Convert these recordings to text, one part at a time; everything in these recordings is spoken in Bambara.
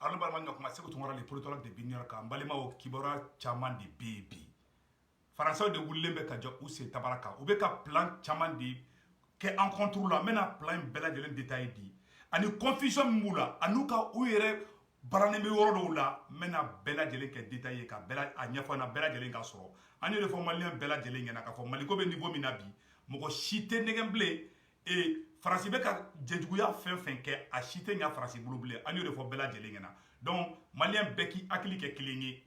Arnaud Nyokma c'est que tu les politologues de Bignarka, Mbalima au Kibora Chaman de Baby. Français de Willembe Kadja ou c'est Tabaraka, ou Beka plan Chaman de que en contrôle la mena plan bella de détail dit. Ani confusion moula, anuka ouire baraneme woro la mena bella de que détaillé ka bella anyafana bella de ka soro. Ani le formalien bella de l'ingena ka for maliko be niveau minabi. Moko chité negemble et Fransi beka djedjouya fin ke a chité nya Fransi bouloublé. Ani le for bella de l'ingena. Donc malien beki akili ke kilingi.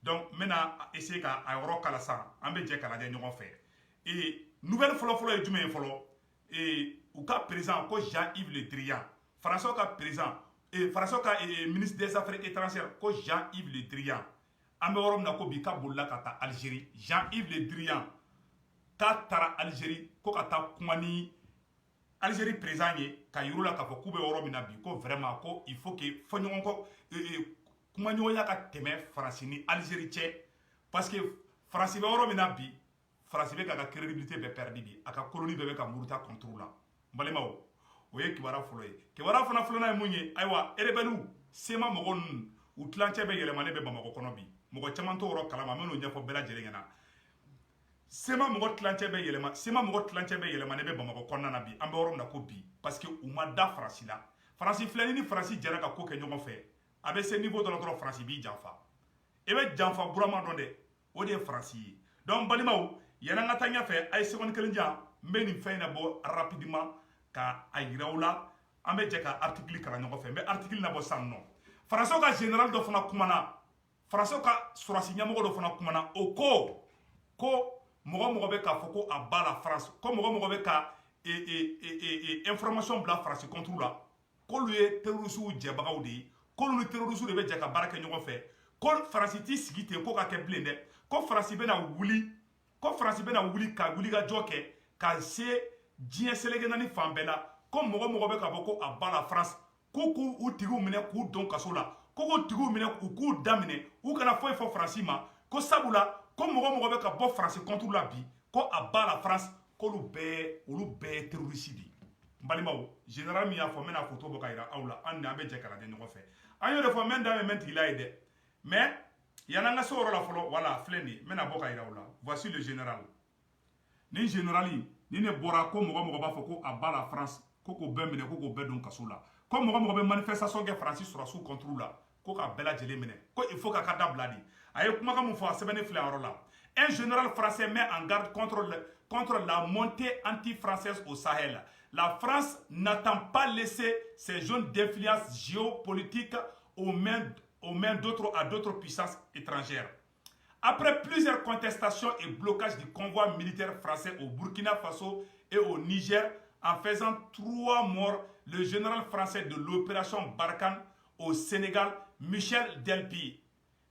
Donc maintenant essayer ka ayoro kala sa ambe je kala de ñogon fait. Et nouvelle folo est du même folo et ou cas présent ko Jean-Yves Le Drian François ka présent et François ka ministre des affaires étrangères ko Jean-Yves Le Drian ambe worom na ko bi ka bolla kata Algérie Jean-Yves Le Drian ka tara Algérie ko kata kumani Algérie présent ye ka yurula ka fo kube worom na bi ko vraiment ko il faut que fo ñon ko kumanyo ya ka teme France ni Algérie tché parce que France be worom na bi France be ka crédibilité be perdu bi aka colonie be ka muruta contrôle la mbalema o ye kibara folo ye kibara fana folo na munye aywa erebelu sema mogon u tlanche be yelemane be bamako kono bi mogo chaman to ro kalama meno nyafo bela jelengena sema mogo tlanche be yelemane be bamako konna na bi ambe worom na ko bi parce que uma da France la France flani ni France jara ka ko ke nyogon fe abe ce niveau de notre France bi janfa ebe janfa burama donde o de France donc balima yana ngata nya fe ay seconde kelinja mbeni fayna bo rapidement ka ayiraula ambe je ka article kala nyoko fe mais article na bo sanno français ka général do fana kumana français ka surasi nyamo do fana kumana o ko mogo be ka foko a bala France ko mogo be ka information bla France contre la ko lui terrorisme jebagaw de ko lu terrorisme de be je ka baraka nyoko fe ko France ti sigite ko ka ke blende ko France be na wuli ka wuli ka joke ka se diɲɛ selege nani fan bɛɛ la ko mɔgɔ bɛ ka bɔ ko a ba la France ko k'u tigiw minɛ k'u don kaso la ko k'u tigiw minɛ k'u daminɛ u kana foyi fɔ Faransi ma ko sabula ko mɔgɔ bɛ ka bɔ Faransi contre la bi ko a ba la France k'olu bɛɛ terroriste di n balimaw général min y'a fɔ n bɛna photo bɔ ka yira aw la an ni an bɛ jɛ ka lajɛ ɲɔgɔn fɛ an y'o de fɔ n bɛ n da mɛn tigila ye dɛ mais yan'an ka se o yɔrɔ la fɔlɔ voilà filɛ nin ye n bɛna bɔ ka yira aw la voici le général ni général ni ne bɔra ko mɔgɔ b'a fɔ ko a ba la France ko k'o bɛɛ minɛ ko k'o bɛɛ don kaso la ko mɔgɔ bɛ manifestation kɛ Faransi sɔrɔsiw contre la ko k'a bɛɛ lajɛlen minɛ ko il faut ka ka dabila de a ye kumakan mun fɔ a sɛbɛnni filɛ a yɔrɔ la un général français met en garde contre la montée anti-française au Sahel. La France n'attend pas laisser ses zones d'influence géopolitique aux mains d'autres puissances étrangères. Après plusieurs contestations et blocages du convoi militaire français au Burkina Faso et au Niger, en faisant 3 morts, le général français de l'opération Barkhane au Sénégal, Michel Delpy,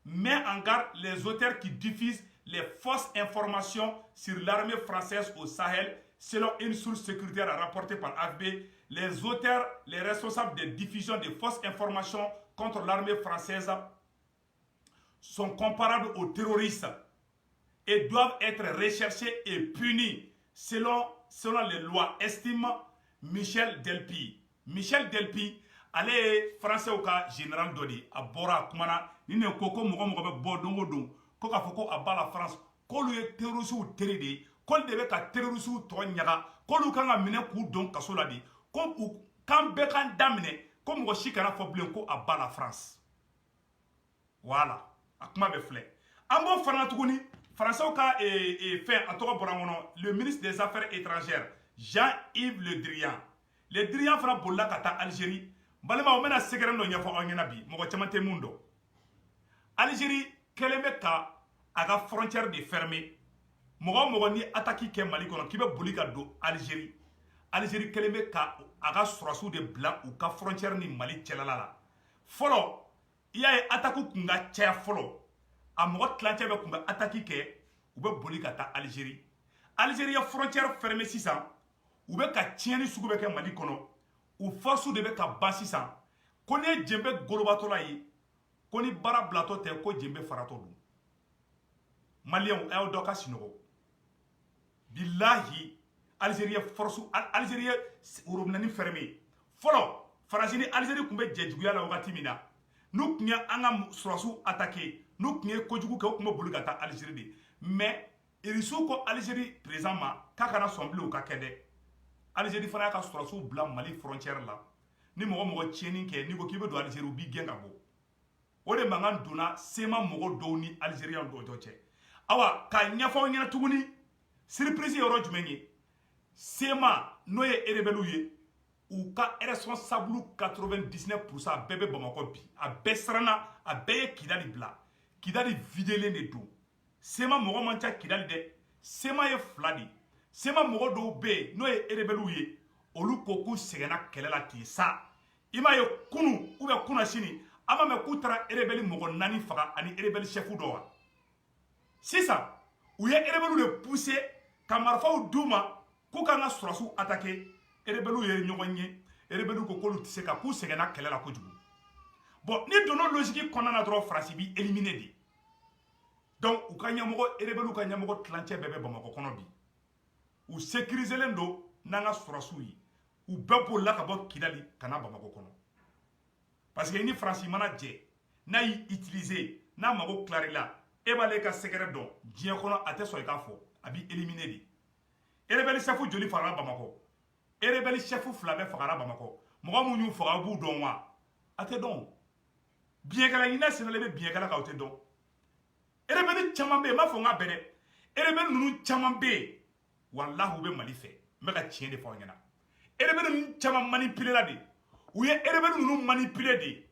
met en garde les auteurs qui diffusent les fausses informations sur l'armée française au Sahel. Selon une source sécuritaire rapportée par AFP, les auteurs, les responsables de diffusion de fausses informations contre l'armée française sont comparables aux terroristes et doivent être recherchés et punis selon les lois, estime Michel Delpy. Michel Delpy, ale français au cas général Dodi, à Bora Kumana, ni ne koko mogo bodongo don, ko ka foko a bala France, ko lu ye terroriste ou teride, ko de be ka terroriste ou to nyaga, ko lu kanga mine ku don kasola di, ko u kan be kan damine, ko mogo shikana fo blen ko a bala France. Voilà. Akuma be flé. Ambo fana tuguni français ka fait a togo borangono le ministre des affaires étrangères Jean-Yves Le Drian. Le Drian fana bolla kata Algérie. Balema o mena segere no nyafo onyena bi mo chamante mundo. Algérie keleme ka aga frontière de fermée. Mogo ni attaque ke Mali kono kibe boli ka do Algérie. Algérie keleme ka aga surasu de blanc ou ka frontière ni Mali tchelala. Folo il y a attaque kunga tchaya folo a mogo tlanche be kunga attaque ke ou be boli ka ta Algérie. Algérie ya frontière fermée sisan ou be ka tieni sugu be ke Mali kono ou force de be ka ba sisan ko ne jembe golobato la yi ko ni bara blato te ko jembe farato dum malien e o doka sinogo billahi Algérie force Algérie urubnani fermé folo farasini Algérie kumbe jejuya la wakati mina n'u tun ye an ka sɔrɔsiw attaqué n'u tun ye kojugu kɛ u tun bɛ boli ka taa Algérie de mais irisiw ko Algérie président ma k'a kana sɔn bilen o ka kɛ dɛ Algérie fana y'a ka sɔrɔsiw bila Mali frontière la ni mɔgɔ mɔgɔ tiɲɛni kɛ n'i ko k'i bɛ don Algérie u b'i gɛn ka bɔ o de mankan donna sema mɔgɔ dɔw ni Algériens dɔw cɛ awa ka ɲɛfɔ aw ɲɛna tuguni surprise yɔrɔ jumɛn ye sema n'o ye rebelle ye u ka responsable 99% bɛɛ bɛ Bamakɔ bi a bɛɛ siranna a bɛɛ ye Kidali bila Kidali videlen de don sema mɔgɔ man ca Kidali dɛ sema ye fila de sema mɔgɔ dɔw bɛ yen n'o ye rebelle ye olu ko k'u sɛgɛnna kɛlɛ la ten sa i m'a ye kunu ou bien kuna sini an b'a mɛn k'u taara rebelle mɔgɔ 4 faga ani rebelle chef dɔ wa sisan u ye rebelle de pousser ka marifaw d'u ma k'u kan ka sɔrɔsiw attaquer rebelle ye ɲɔgɔn ye rebelle ko k'olu tɛ se ka k'u sɛgɛnna kɛlɛ la kojugu bon ni donna logique kɔnɔna na dɔrɔn Faransi b'i éliminer de donc u ka ɲɛmɔgɔ rebelle ka ɲɛmɔgɔ tilancɛ bɛɛ bɛ Bamakɔ kɔnɔ bi u sécuriselen don n'an ka sɔrɔsiw ye u bɛɛ bolila ka bɔ Kidali ka na Bamakɔ kɔnɔ parce que ni Faransi mana jɛ n'a y'i utiliser n'a mago tilar'i la e b'ale ka sɛgɛrɛ dɔn diɲɛ kɔnɔ a tɛ sɔn i k'a fɔ a b'i éliminer de rebelle chef joli fagara Bamakɔ rebelle chef 2 bɛɛ fagara Bamakɔ mɔgɔ minnu y'u faga b'u dɔn wa a tɛ dɔn biɲɛkɛla ɲinɛ sɛnɛlen bɛ biɲɛkɛla kan o tɛ dɔn rebelle caman bɛ yen n b'a fɔ n k'a bɛɛ dɛ rebelle ninnu caman bɛ yen walahi u bɛ Mali fɛ n bɛ ka tiɲɛ de fɔ aw ɲɛna rebelle ninnu caman manipulé la de u ye rebelle ninnu manipulé de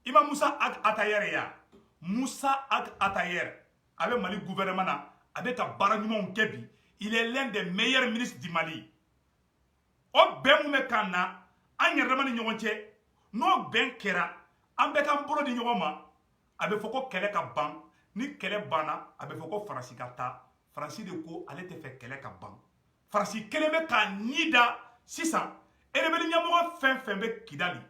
i ma Musa Atayer ye ya Musa Atayer a bɛ Mali gouvernement na a bɛ ka baara ɲumanw kɛ bi il est l'un des meilleurs ministres du Mali o bɛn mun bɛ k'an na an yɛrɛ dama ni ɲɔgɔn cɛ n'o bɛn kɛra an bɛɛ k'an bolo di ɲɔgɔn ma a bɛ fɔ ko kɛlɛ ka ban ni kɛlɛ banna a bɛ fɔ ko Faransi ka taa Faransi de ko ale tɛ fɛ kɛlɛ ka ban Faransi kelen bɛ k'a ɲi da sisan rebelle ɲɛmɔgɔ fɛn fɛn bɛ Kidali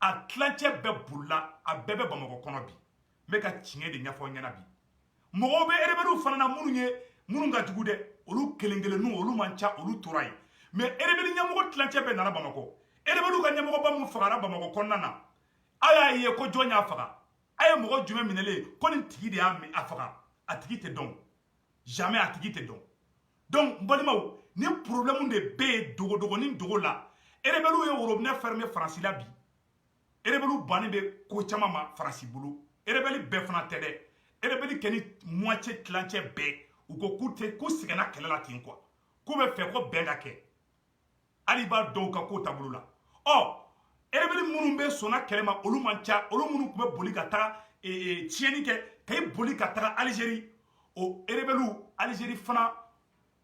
a tilancɛ bɛɛ bolila a bɛɛ bɛ Bamakɔ kɔnɔ bi n bɛ ka tiɲɛ de ɲɛfɔ ɲɛna bi mɔgɔw bɛ rebelle fana na minnu ka jugu dɛ olu kelen kelenninw olu man ca olu tora yen mais rebelle ɲɛmɔgɔ tilancɛ bɛɛ nana Bamakɔ rebelle ka ɲɛmɔgɔba mun fagara Bamakɔ kɔnɔna na a y'a ye ko jɔn y'a faga a ye mɔgɔ jumɛn minɛlen ko nin tigi de y'a faga a tigi tɛ dɔn jamais a tigi tɛ dɔn donc n balimaw ni problème de bɛ yen dogo ni dogo la rebelle ye robinet fermé Faransi la bi rebelle bannen bɛ ko caman ma Faransi bolo rebelle bɛɛ fana tɛ dɛ rebelle kɛ ni moitié tilancɛ bɛɛ u ko k'u sɛgɛnna kɛlɛ la ten quoi k'u bɛ fɛ ko bɛn ka kɛ hali b'a dɔw ka ko taabolo la rebelle minnu bɛ sɔnna kɛlɛ ma olu man ca olu minnu tun bɛ boli ka taga tiɲɛni kɛ ka boli ka taga Algérie o rebelle Algérie fana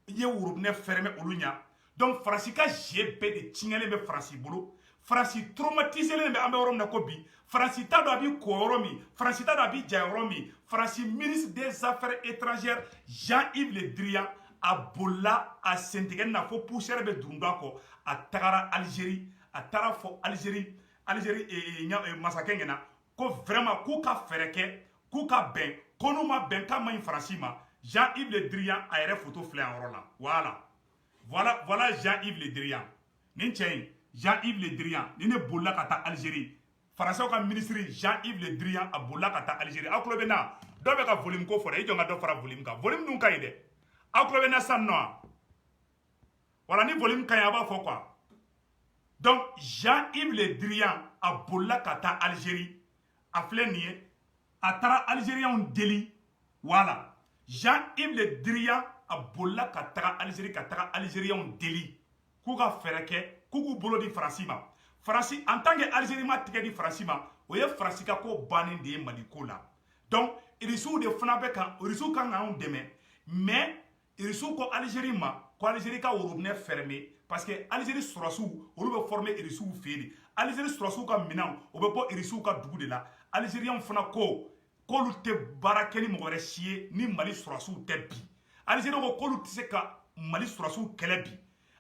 ye robinet fermé olu ɲa donc Faransi ka jeu bɛɛ de tiɲɛlen bɛ Faransi bolo Faransi traumatisé bɛ an bɛ yɔrɔ min na ko bi Faransi t'a dɔn a bɛ ko yɔrɔ min Faransi t'a dɔn a bɛ ja yɔrɔ min Faransi ministre des affaires étrangères Jean-Yves Le Drian a bolila a sentigɛ na fo poussière bɛ dundun a kɔ a tagara Algérie a taara fɔ Algérie masakɛ ɲɛna ko vraiment k'u ka fɛɛrɛ kɛ k'u ka bɛn ko n'u ma bɛn k'a ma ɲi Faransi ma Jean-Yves Le Drian a yɛrɛ photo filɛ yan yɔrɔ la voilà Jean-Yves Le Drian nin cɛ in Jean-Yves Le Drian ni ne bolila ka taa Algérie Faransiw ka ministre Jean-Yves Le Drian a bolila ka taa Algérie aw tulo bɛ na dɔw bɛ ka volume ko fɔ dɛ i jɔ n ka dɔ fara volume kan volume dun ka ɲi dɛ aw tulo bɛ na sisan nɔ wala ni volume ka ɲi a b'a fɔ quoi donc Jean-Yves Le Drian a bolila ka taa Algérie a filɛ nin ye a taara Algériens deli voilà Jean-Yves Le Drian a bolila ka taga Algérie ka taga Algériens deli k'u ka fɛɛrɛ kɛ k'u bolo di Faransi ma Faransi en tant que Algérie ma tigɛ di Faransi ma o ye Faransi ka ko bannen de ye Mali ko la donc irisiw de fana bɛ kan irisiw kan k'anw dɛmɛ mais irisiw ko Algérie ma ko Algérie ka robinet fermé parce que Algérie sɔrɔsiw olu bɛ former irisiw fɛ yen Algérie sɔrɔsiw ka minɛnw o bɛ bɔ irisiw ka dugu de la Algériens fana ko k'olu tɛ baara kɛ ni mɔgɔ wɛrɛ si ye ni Mali sɔrɔsiw tɛ bi Algérie ko k'olu tɛ se ka Mali sɔrɔsiw kɛlɛ bi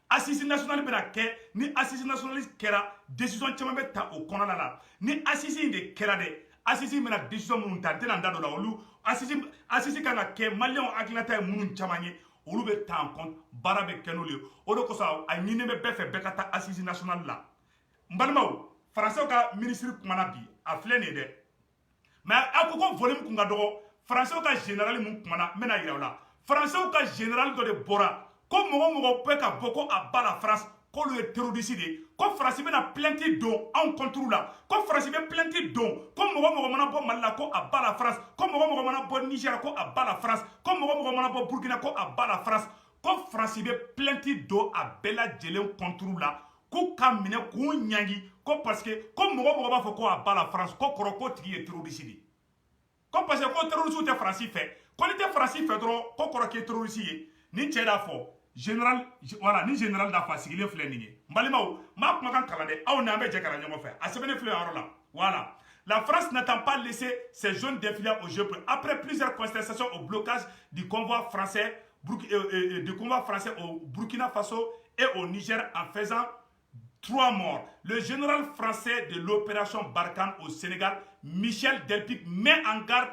assise nationale bɛna kɛ ni assise nationale kɛra décision caman bɛ ta o kɔnɔna la ni assise in de kɛra dɛ assise bɛna décision minnu ta n tɛna n da don la olu assise kan ka kɛ maliyɛnw hakilinata ye minnu caman ye olu bɛ ta en compte baara bɛ kɛ n'olu ye o de kosɔn a ɲininen bɛ bɛɛ fɛ bɛɛ ka taa assise nationale la n balimaw Faransiw ka ministre kumana bi a filɛ nin ye dɛ mais a ko ko volume kun ka dɔgɔ français ka général mun kumana mena yira la français ka général dɔ de bɔra ko mɔgɔ bɛ ka bɔ ko a ba la France k'olu ye terroriste de ko France bɛna plainte don anw contre la ko France bɛ plainte don ko mɔgɔ mana bɔ Mali la ko a ba la France ko mɔgɔ mana bɔ Niger ko a ba la France ko mɔgɔ mana bɔ Burkina ko a ba la France ko France bɛ plainte don a bɛɛ lajɛlen contre la ko ka minɛ k'u ɲangi ko parce que ko mɔgɔ b'a fɔ ko a ba la France ko kɔrɔ ko tigi ye terroriste de ko parce que ko terroriste tɛ France fɛ ko ni tɛ France fɛ dɔrɔn ko kɔrɔ k'i terroriste ye ni cɛ d'a fɔ général voilà ni général d'a fɔ a sigilen filɛ nin ye n balimaw m'a kumakan kalan dɛ aw ni an bɛ jɛ ka na ɲɔgɔn fɛ a sɛbɛnnen filɛ yɔrɔ la voilà. La France n'attend pas laisser ses jeunes défiler au jeu après plusieurs contestations au blocage du convoi français au Burkina Faso et au Niger en faisant 3 morts. Le général français de l'opération Barkhane au Sénégal, Michel Delpech, met en garde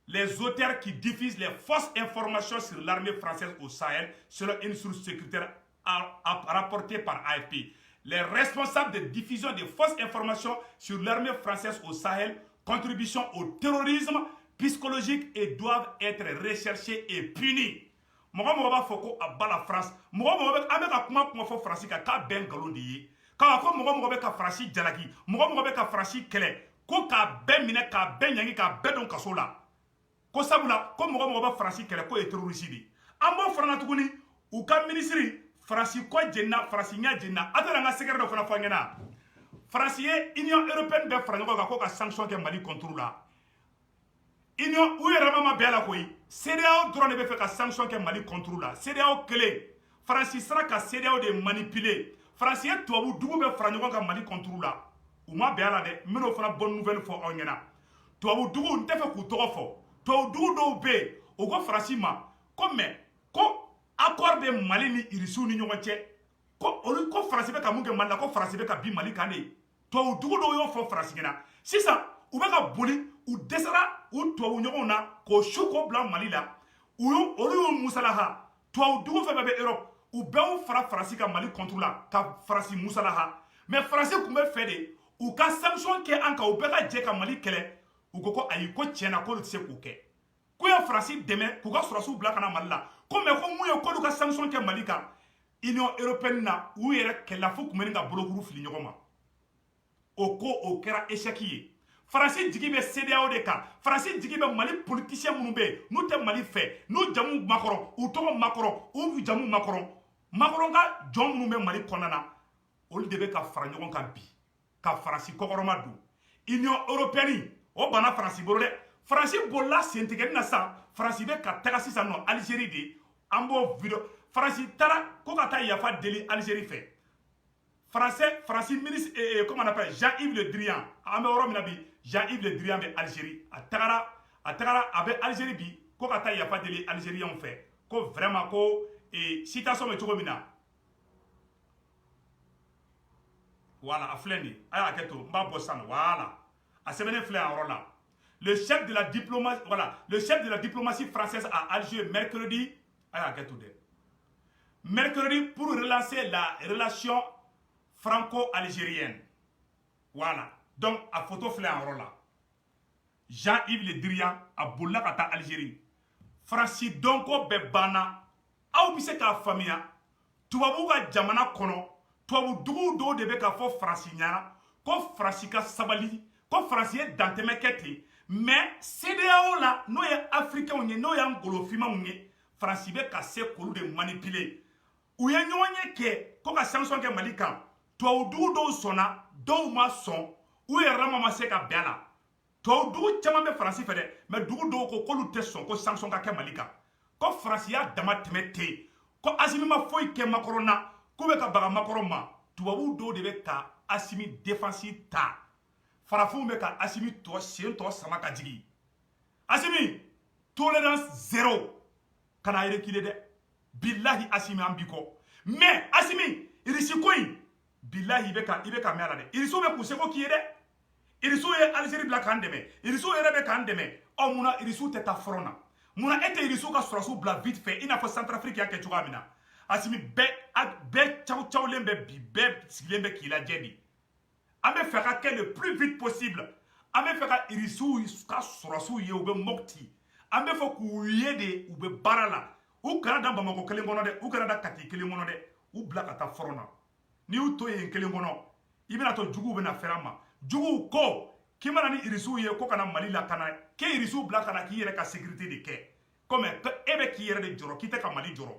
les auteurs qui diffusent les fausses informations sur l'armée française au Sahel, selon une source sécuritaire rapportée par AFP. Les responsables de diffusion de fausses informations sur l'armée française au Sahel, contribution au terrorisme psychologique et doivent être recherchés et punis. Mɔgɔ b'a fɔ ko a ba la France mɔgɔ bɛ an bɛ ka kuma fɔ France kan k'a bɛn nkalon de ye k'a fɔ mɔgɔ bɛ ka France jalaki mɔgɔ bɛ ka France kɛlɛ ko k'a bɛɛ minɛ k'a bɛɛ ɲangi k'a bɛɛ don kaso la ko sabula ko mɔgɔ bɛ France kɛlɛ k'o ye terroriste de an b'o fana tuguni u ka ministre France kɔ jenina France ɲɛ jenina a taara an ka secret dɔ fana fɔ an ɲɛna France ye Union européenne bɛɛ fara ɲɔgɔn kan ko ka sanction kɛ Mali contre la Union u yɛrɛ ma bɛɛ la koyi CEDEAO dɔrɔn de bɛ fɛ ka sanction kɛ Mali contre la CEDEAO kelen France sera ka CEDEAO de manipuler France ye tubabu dugu bɛ fara ɲɔgɔn kan Mali contre la u ma bɛɛ la dɛ n bɛn'o fana bonne nouvelle fɔ aw ɲɛna tubabu dugu n tɛ fɛ k'u tɔgɔ fɔ tubabu dugu dɔw bɛ yen o ko France ma ko mais ko accord bɛ Mali ni irisiw ni ɲɔgɔn cɛ ko olu ko France bɛ ka mun kɛ Mali la ko France bɛ ka bin Mali kan de tubabu dugu dɔw y'o fɔ France ɲɛna sisan u bɛ ka boli u dɛsɛra u tubabu ɲɔgɔnw na k'o su k'o bila Mali la olu y'u musalaha tubabu dugu fɛn fɛn bɛ Europe u bɛɛ y'u fara France ka Mali contre la ka France musalaha mais France tun bɛ fɛ de u ka sanction kɛ an kan u bɛɛ ka jɛ ka Mali kɛlɛ u ko ayi ko tiɲɛna k'olu tɛ se k'u kɛ ko ye France dɛmɛ k'u ka sɔrɔsiw bila ka na Mali la ko mais ko mun ye k'olu ka sanction kɛ Mali kan Union européenne na u yɛrɛ kɛlɛla fo tun bɛ nin ka bolokuru fili ɲɔgɔn ma o kɛra échec ye France jigi bɛ CEDEAO de kan France jigi bɛ Mali politicien minnu bɛ yen n'u tɛ Mali fɛ n'u jamu makɔrɔ u tɔgɔ makɔrɔ u jamu makɔrɔ Macron ka jɔn minnu bɛ Mali kɔnɔna na olu de bɛ ka fara ɲɔgɔn kan bi ka France kɔkɔrɔma don Union européenne o banna France bolo dɛ France bolila sentigɛli na sisan France bɛ ka taga sisan nɔ Algérie de an b'o video France taara ko ka taa yafa deli Algérie fɛ France ministre comment on appelle Jean-Yves Le Drian an bɛ yɔrɔ min na bi Jean-Yves Le Drian bɛ Algérie a tagara a bɛ Algérie bi ko ka taa yafa deli Algériens fɛ ko vraiment ko citation bɛ cogo min na voilà a filɛ nin a y'a kɛ to n b'a bɔ sisan voilà a sɛbɛnnen filɛ a yɔrɔ la le chef de la diplomatie française à Alger mercredi a y'a kɛ to dɛ mercredi pour relancer la relation franco-algérienne voilà donc a photo filɛ a yɔrɔ la Jean-Yves Le Drian a bolila ka taa Algérie France dɔnko bɛɛ banna aw bɛ se k'a faamuya tubabu ka jamana kɔnɔ tubabu dugu dɔw de bɛ ka fɔ France ɲɛna ko France ka sabali ko France ye dantɛmɛ kɛ ten mais CEDEAO la n'o ye africains ye n'o y'an ngolofinmaw ye France bɛ ka se k'olu de manipuler u ye ɲɔgɔn ye kɛ ko ka sanction kɛ Mali kan tubabu dugu dɔw sɔnna dɔw ma sɔn u yɛrɛ ma se ka bɛn a la tubabu dugu caman bɛ France fɛ dɛ mais dugu dɔw ko k'olu tɛ sɔn ko sanction ka kɛ Mali kan ko France y'a dama tɛmɛ ten ko Assimi ma foyi kɛ Macron na k'u bɛ ka baga Macron ma tubabu dɔw de bɛ ka Assimi défense ta farafinw bɛ ka Assimi sen tɔ sama ka jigin Assimi tolérance zéro kana reculer dɛ billahi Assimi an bi kɔ mais Assimi irisi ko in billahi i bɛ ka mɛn a la dɛ irisiw bɛ k'u seko k'i ye dɛ irisiw ye Algérie bila k'an dɛmɛ irisiw yɛrɛ bɛ k'an dɛmɛ ɔ munna irisiw tɛ taa front na munna e tɛ irisiw ka sɔrɔsiw bila vite fait i n'a fɔ Centrafrique y'a kɛ cogoya min na Assimi bɛɛ cawucawulen bɛ bi bɛɛ sigilen bɛ k'i lajɛ de an bɛ fɛ ka kɛ le plus vite possible an bɛ fɛ ka irisiw ka sɔrɔsiw ye u bɛ Mopti an bɛ fɛ k'u ye de u bɛ baara la u kana da Bamakɔ kelen kɔnɔ dɛ u kana da Kati kelen kɔnɔ dɛ u bila ka taa front na ni y'u to yen kelen kɔnɔ i bɛna to juguw bɛna fɛrɛ an ma juguw ko k'i mana ni irisiw ye ko kana Mali la kana k'e irisiw bila kana k'i yɛrɛ ka sécurité de kɛ comme e bɛ k'i yɛrɛ de jɔrɔ k'i tɛ ka Mali jɔrɔ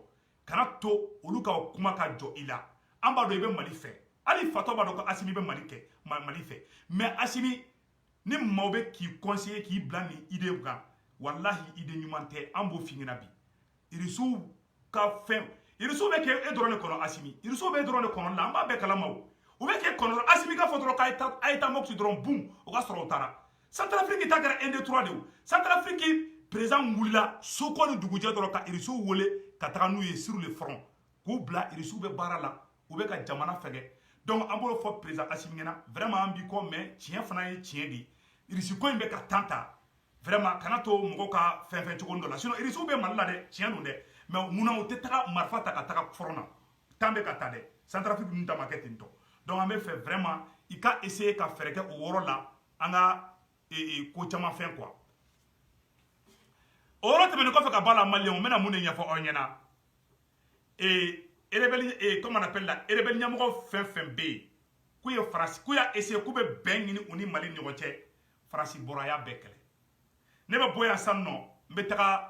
kana to olu ka kuma ka jɔ i la an b'a dɔn i bɛ Mali fɛ hali fatɔ b'a dɔn ko Asimi bɛ Mali fɛ mais Asimi ni maaw bɛ k'i conseiller k'i bila nin idée kan wallahi idée ɲuman tɛ an b'o f'i ɲɛna bi irisiw ka fɛn irisiw bɛ kɛ e dɔrɔn de kɔnɔ Asimi irisiw bɛ e dɔrɔn de kɔnɔ la an b'a bɛɛ kalama o u bɛ kɛ kɔnɔ Asimi ka fɔ dɔrɔn k'a ye taa Mopti dɔrɔn boum o ka sɔrɔ o taara Centrafrique ta kɛra 1 2 3 de o Centrafrique président wulila Soko ni dugujɛ dɔrɔn ka irisiw wele ka taga n'u ye sur le front k'u bila irisiw bɛ baara la u bɛ ka jamana fɛgɛ donc an b'o fɔ président Asimi ɲɛna vraiment an b'i kɔ mais tiɲɛ fana ye tiɲɛ de irisi ko in bɛ ka tan ta vraiment kana to mɔgɔw ka fɛn cogo dɔ la sinon irisiw bɛ Mali la dɛ tiɲɛ don dɛ mais munna u tɛ taga marifa ta ka taga front na tan bɛ ka taa dɛ Centrafrique ninnu ta ma kɛ ten tɔ donc an bɛ fɛ vraiment i ka essayer ka fɛɛrɛ kɛ o yɔrɔ la an ka ko caman fɛn quoi o yɔrɔ tɛmɛnen kɔfɛ ka bɔ a la maliyɛnw n bɛna mun de ɲɛfɔ aw ɲɛna comme on appelle la rebelle ɲɛmɔgɔ fɛn fɛn bɛ yen k'u ye Faransi k'u y'a essayer k'u bɛ bɛn ɲini u ni Mali ni ɲɔgɔn cɛ Faransi bɔra a y'a bɛɛ kɛlɛ ne bɛ bɔ yan sisan nɔ n bɛ taga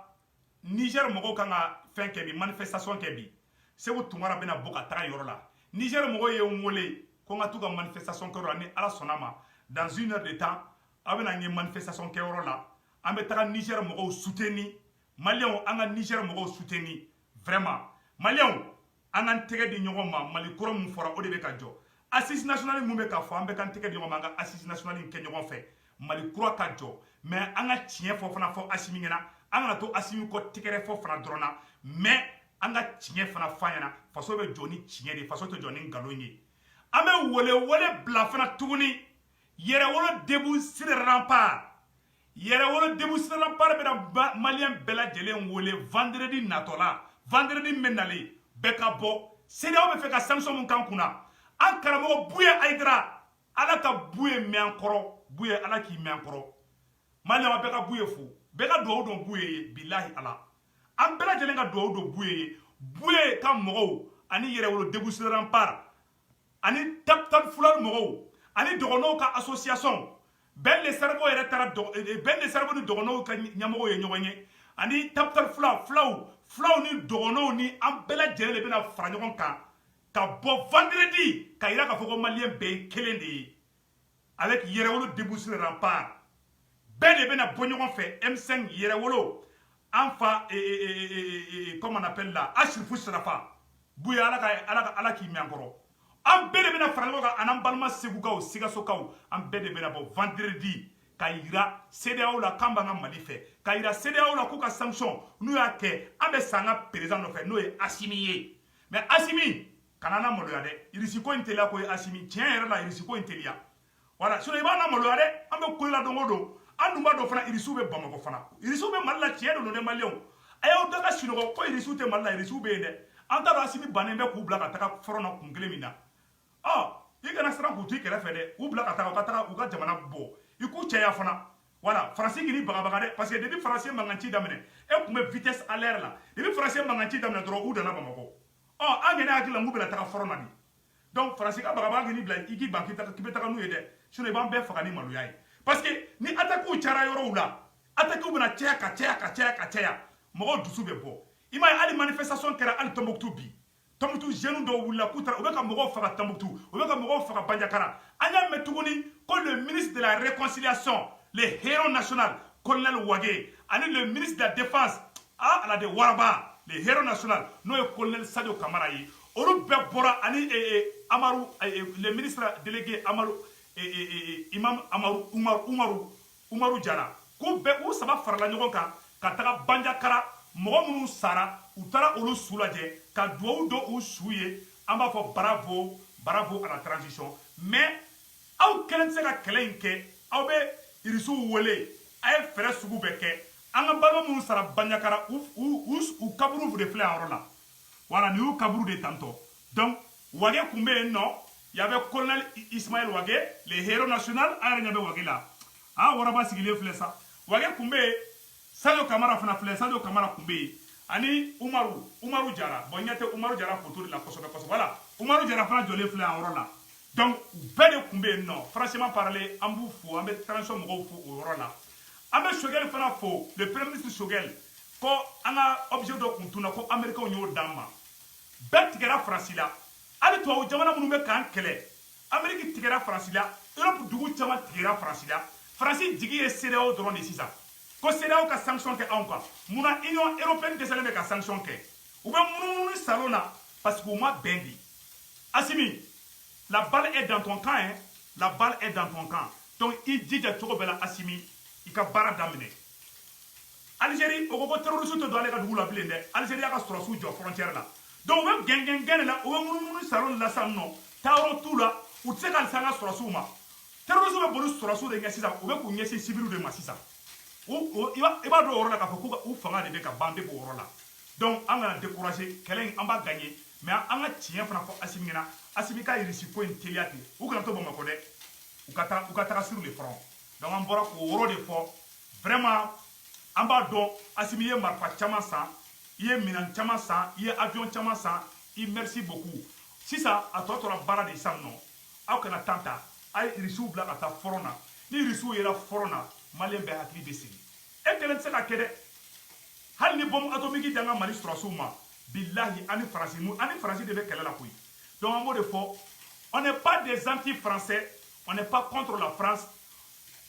Niger mɔgɔw kan ka fɛn kɛ bi manifestation kɛ bi Segu Tunkara bɛna bɔ ka taga yɔrɔ la Niger mɔgɔw ye n wele ko n ka t'u ka manifestation kɛ yɔrɔ la ni Ala sɔnna ma dans 1 heure de temps aw bɛna n ye manifestation kɛ yɔrɔ la an bɛ taga Niger mɔgɔw soutenir maliyɛnw an ka Niger mɔgɔw soutenir vraiment maliyɛnw an k'an tɛgɛ di ɲɔgɔn ma Mali kura mun fɔra o de bɛ ka jɔ assise nationale mun bɛ ka fɔ an bɛ k'an tɛgɛ di ɲɔgɔn ma an ka assise nationale kɛ ɲɔgɔn fɛ Mali kura ka jɔ mais an ka tiɲɛ fɔ fana fɔ Asimi ɲɛna an kana to Asimi kɔ tɛgɛrɛ fɔ fana dɔrɔn na mais an ka tiɲɛ fana f'a ɲɛna faso bɛ jɔ ni tiɲɛ de faso tɛ jɔ ni nkalon ye an bɛ wele bila fana tuguni yɛrɛwolo debout sur le rempart yɛrɛwolo debout sur le rempart bɛna maliyɛn bɛɛ lajɛlen wele vendredi natɔla vendredi min bɛ nalen bɛɛ ka bɔ CEDEAO bɛ fɛ ka sanction mun k'an kunna an karamɔgɔ Buye Ayidara ala ka Buye mɛn an kɔrɔ Buye ala k'i mɛn an kɔrɔ maliyɛnw bɛɛ ka Buye fo bɛɛ ka dugawu dɔn Buye ye bilahi ala an bɛɛ lajɛlen ka dugawu dɔn Buye ye Buye ka mɔgɔw ani yɛrɛwolo debout sur le rempart ani tap fulani mɔgɔw ani dɔgɔnɔw ka association bɛn le cerveau yɛrɛ taara bɛn le cerveau ni dɔgɔnɔw ka ɲɛmɔgɔw ye ɲɔgɔn ye ani tap fulaw ni dɔgɔnɔw ni an bɛɛ lajɛlen de bɛna fara ɲɔgɔn kan ka bɔ vendredi ka yira k'a fɔ ko maliyɛn bɛɛ ye kelen de ye avec yɛrɛwolo debout sur le rempart bɛɛ de bɛna bɔ ɲɔgɔn fɛ M5 yɛrɛwolo an fa comme on appelle la Ashrifu Sarafa Buye ala k'i mɛn kɔrɔ an bɛɛ de bɛna fara ɲɔgɔn kan an'an balima segukaw sigasokaw an bɛɛ de bɛna bɔ vendredi ka yira CEDEAO la k'an b'an ka Mali fɛ ka yira CEDEAO la k'u ka sanction n'u y'a kɛ an bɛ sa an ka président nɔfɛ n'o ye Asimi ye mais Asimi kana na maloya dɛ irisi ko in teliya ko ye Asimi tiɲɛ yɛrɛ la irisi ko in teliya voilà sinon i b'a na maloya dɛ an bɛ ko la don o don an dun b'a dɔn fana irisiw bɛ Bamakɔ fana irisiw bɛ Mali la tiɲɛ don dɛ maliyɛnw a y'aw da ka sunɔgɔ ko irisiw tɛ Mali la irisiw bɛ yen dɛ an t'a dɔn Asimi bannen bɛ k'u bila ka taga front na kun kelen min na i kana siran k'u to i kɛrɛfɛ dɛ u bila ka taga u ka jamana bɔ i k'u cɛya fana voilà Faransi k'i bagabaga dɛ parce que depuis Faransi ye mankan ci daminɛ e tun bɛ vitesse à l'air la depuis Faransi ye mankan ci daminɛ dɔrɔn u donna Bamakɔ an yɛrɛ hakili la n k'u bɛna taga front na de donc Faransi ka bagabaga k'i bila i k'i ban k'i bɛ taga n'u ye dɛ sinon i b'an bɛɛ faga ni maloya ye parce que ni attaque cayara yɔrɔw la attaque bɛna caya ka caya mɔgɔw dusu bɛ bɔ i m'a ye hali manifestation kɛra hali Tombouctou bi Tombouctou jeunes dɔw wulila k'u taara u bɛ ka mɔgɔw faga Tombouctou u bɛ ka mɔgɔw faga Bandiakara an y'a mɛn tuguni ko le ministre de la réconciliation le héros national colonel Wage ani le ministre de la défense ala de Waraba le héros national n'o ye colonel Sadio Kamara ye olu bɛɛ bɔra ani Amaru le ministre délégué Amaru imam Amaru Umaru Jara k'u bɛɛ u saba farala ɲɔgɔn kan ka taga Bandiakara mɔgɔ minnu sara u taara olu su lajɛ ka dugawu dɔn u su ye an b'a fɔ bravo à la transition mais aw kelen tɛ se ka kɛlɛ in kɛ aw bɛ irisiw wele a ye fɛɛrɛ sugu bɛɛ kɛ an ka balima minnu sara Bandiakara u kaburu de filɛ a yɔrɔ la voilà nin y'u kaburu de tantɔ donc Wage kun bɛ yen nɔ y avait colonel Ismaël Wage le héros national an yɛrɛ ɲɛ bɛ Wage la ah waraba sigilen filɛ sa wage kun bɛ yen Sadio Kamara fana filɛ Sadio Kamara kun bɛ yen ani Umaru Jara bon ɲɛ tɛ Umaru Jara photo de la kosɛbɛ kosɛbɛ voilà Umaru Jara fana jɔlen filɛ a yɔrɔ la donc bɛɛ de kun bɛ yen nɔ franchement parler an b'u fo an bɛ transition mɔgɔw fo o yɔrɔ la an bɛ Choguel fana fo le premier ministre Choguel ko an ka objet dɔ kun tunna ko américains y'o d'an ma bɛɛ tigɛra Faransi la hali tubabu jamana minnu bɛ k'an kɛlɛ Amérique tigɛra Faransi la Europe dugu caman tigɛra Faransi la Faransi jigi ye CEDEAO dɔrɔn de sisan ko CEDEAO ka sanction kɛ anw kan munna Union européenne dɛsɛlen bɛ ka sanction kɛ u bɛ munumunu salon na parce que u ma bɛn di Assimi la balle est dans ton camp hein la balle est dans ton camp donc i jija cogo bɛɛ la Assimi i ka baara daminɛ Algérie o ko terroriste tɛ don ale ka dugu la bilen dɛ Algérie y'a ka sɔrɔsiw jɔ frontière la donc u bɛ gɛngɛn de la u bɛ munumunu salon la sisan nɔ taayɔrɔ t'u la u tɛ se ka hali an ka sɔrɔsiw ma terroriste bɛ boli sɔrɔsiw de ɲɛ sisan u bɛ k'u ɲɛsin civils de ma sisan i b'a dɔn o yɔrɔ la k'a fɔ k'u fanga de bɛ ka ban de b'o yɔrɔ la donc an kana décourager kɛlɛ in an b'a gagner mais an ka tiɲɛ fana fɔ Assimi ɲɛna Assimi ka irisi ko in teliya ten u kana to Bamakɔ dɛ u ka taga sur le front donc an bɔra k'o yɔrɔ de fɔ vraiment an b'a dɔn Assimi ye marifa caman san i ye minɛn caman san i ye avion caman san i merci beaucoup sisan a tɔ tora baara de sisan nɔ aw kana temps ta a ye irisiw bila ka taa front na ni irisiw yera front na maliyɛn bɛɛ hakili bɛ sigi e kelen tɛ se ka kɛ dɛ hali ni bombe atomique d'an ka Mali sɔrɔsiw ma billahi ani Faransi de bɛ kɛlɛ la koyi donc an b'o de fɔ on n'est pas des anti-français on n'est pas contre la France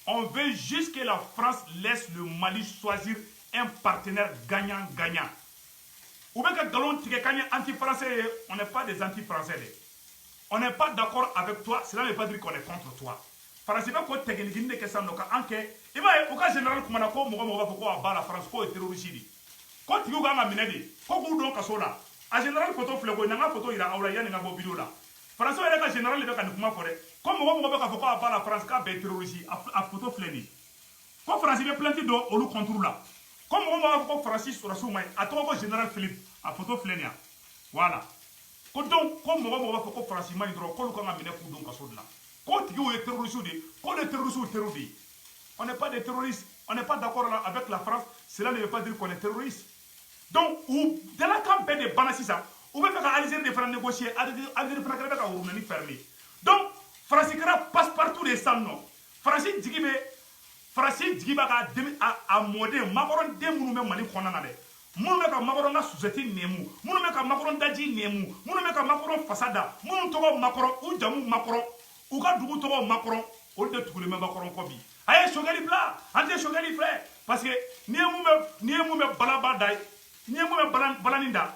on veut juste que la France laisse le Mali choisir un partenaire gagnant-gagnant ou bɛ ka galon tigɛ k'an ye anti-français ye on n'est pas des anti-français de on n'est pas d'accord avec toi cela ne veut pas dire qu'on est contre toi Faransi bɛ ko tɛgɛnigini de kɛ sisan nɔ ka an kɛ i b'a ye u ka général kumana ko mɔgɔ b'a fɔ ko a b'a la France k'o ye terroriste de ko tigiw kan ka minɛ de ko k'u don kaso la a général photo filɛ koyi na n ka photo yira aw la yanni n ka bɔ vidéo la Faransi yɛrɛ ka général de bɛ ka nin kuma fɔ dɛ ko mɔgɔ bɛ k'a fɔ ko a b'a la France k'a bɛɛ ye terroriste a photo filɛ nin ko Faransi bɛ plainte dɔ olu contre la ko mɔgɔ b'a fɔ ko Faransi sɔrɔsiw ma ɲi a tɔgɔ ko général Philippe a photo filɛ nin yan voilà ko donc ko mɔgɔ b'a fɔ ko Faransi ma ɲi dɔrɔn k'olu kan ka minɛ k'u don kaso de la ko tigiw ye terroriste de ko les terroristes terror de on n'est pas des terroristes on n'est pas d'accord avec la France cela ne veut pas dire qu'on est terroriste donc u dalakan bɛɛ de banna sisan u bɛ fɛ ka Algérie de fana négocier Algérie fana kɛlen bɛ ka worobinɛni fermer donc Faransi kɛra passe partout de sisan nɔ Faransi jigi b'a ka a mɔden makɔrɔnden minnu bɛ Mali kɔnɔna na dɛ minnu bɛ ka makɔrɔn ka susɛti nɛmu minnu bɛ ka makɔrɔn daji nɛmu minnu bɛ ka makɔrɔn fasada minnu tɔgɔ makɔrɔn u jamu makɔrɔn u ka dugu tɔgɔ makɔrɔn olu de tugulen bɛ makɔrɔn kɔ bi a ye Choguel bila an tɛ Choguel filɛ parce que n'i ye mun bɛ balaba da n'i ye mun bɛ balani da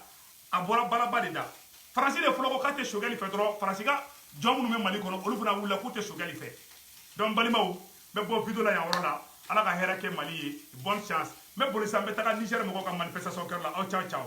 a bɔra balaba de da Faransi de fɔlɔ ko k'a tɛ Choguel fɛ dɔrɔn Faransi ka jɔn minnu bɛ Mali kɔnɔ olu fana wulila k'u tɛ Choguel fɛ donc balimaw n bɛ bɔ vidéo la yan yɔrɔ la ala ka hɛrɛ kɛ Mali ye bonne chance n bɛ boli sisan n bɛ taga Niger mɔgɔw ka manifestation kɛyɔrɔ la aw caw caw